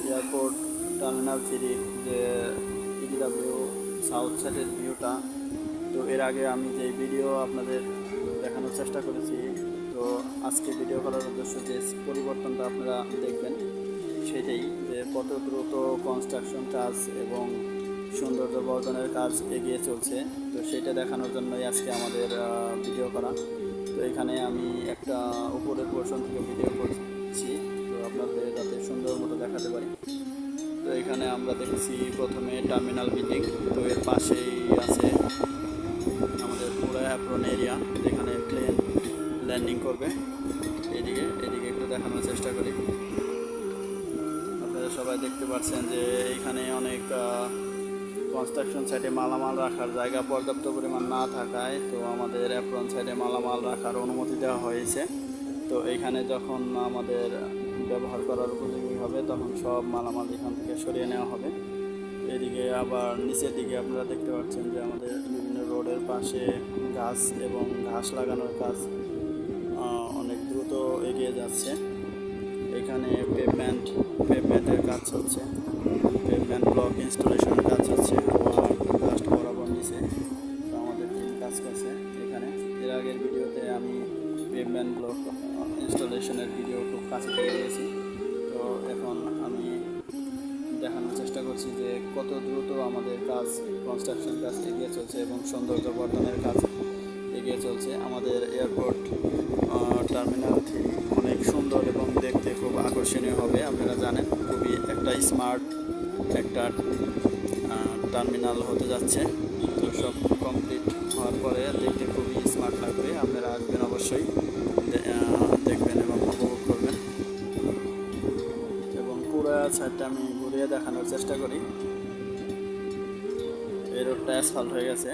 Airport terminal 3 যে ইডিডাব্লিউ south সাইডের ভিউটা। তো এর আগে আমি যে ভিডিও আপনাদের দেখানোর চেষ্টা করেছি, তো আজকে ভিডিও করার উদ্দেশ্য যে পরিবর্তনটা আপনারা দেখবেন সেটাই, যে কত দ্রুত কনস্ট্রাকশন কাজ এবং সৌন্দর্য বর্ধনের কাজ এগিয়ে চলছে। তো সেটা দেখানোর জন্যই আজকে আমাদের ভিডিও করা। তো এখানে আমি একটা উপরের পোর্শন থেকে ভিডিও করছি, তো আপনাদের যাতে সুন্দর মতো দেখাতে পারি। তো এখানে আমরা দেখছি প্রথমে টার্মিনাল বিল্ডিং, তো এর পাশেই আছে আমাদের পুরো অ্যাপ্রন এরিয়া যেখানে প্লেন ল্যান্ডিং করবে। এদিকে একটু দেখানোর চেষ্টা করি। আপনারা সবাই দেখতে পাচ্ছেন যে এখানে অনেক কনস্ট্রাকশন সাইডে মালামাল রাখার জায়গা পর্যাপ্ত পরিমাণ না থাকায় তো আমাদের অ্যাপ্রন সাইডে মালামাল রাখার অনুমতি দেওয়া হয়েছে। তো এইখানে যখন আমাদের ব্যবহার করার উপযোগী হবে তখন সব মালামাল এখান থেকে সরিয়ে নেওয়া হবে। এদিকে আবার নিচের দিকে আপনারা দেখতে পাচ্ছেন যে আমাদের বিভিন্ন রোডের পাশে গাছ এবং ঘাস লাগানোর কাজ অনেক দ্রুত এগিয়ে যাচ্ছে। এখানে পেভমেন্টের কাজ হচ্ছে, পেভমেন্ট ব্লক ইনস্টলেশনের কাজ হচ্ছে। লাস্ট বরাবর নিচে তো আমাদের টিম কাজ করছে এখানে। এর আগের ভিডিওতে আমি পেভমেন্ট ব্লক ইনস্টলেশনের ভিডিও খুব কাছে থেকে দিয়েছি। তো এখন আমি দেখানোর চেষ্টা করছি যে কত দ্রুত আমাদের কাজ কনস্ট্রাকশন কাজ এগিয়ে চলছে এবং সৌন্দর্য বর্ধনের কাজ এগিয়ে চলছে। আমাদের এয়ারপোর্ট টার্মিনাল 3 অনেক সুন্দর এবং দেখতে খুব আকর্ষণীয় হবে। আপনারা জানেন খুবই একটা স্মার্ট একটা টার্মিনাল হতে যাচ্ছে। তো সব কমপ্লিট হওয়ার পরে দেখতে খুবই স্মার্ট লাগবে। আপনারা আসবেন অবশ্যই, দেখবেন এবং উপভোগ করবেন। এবং পুরো সাইডটা আমি ঘুরিয়ে দেখানোর চেষ্টা করি। এই রোডটা অ্যাসফাল্ট হয়ে গেছে।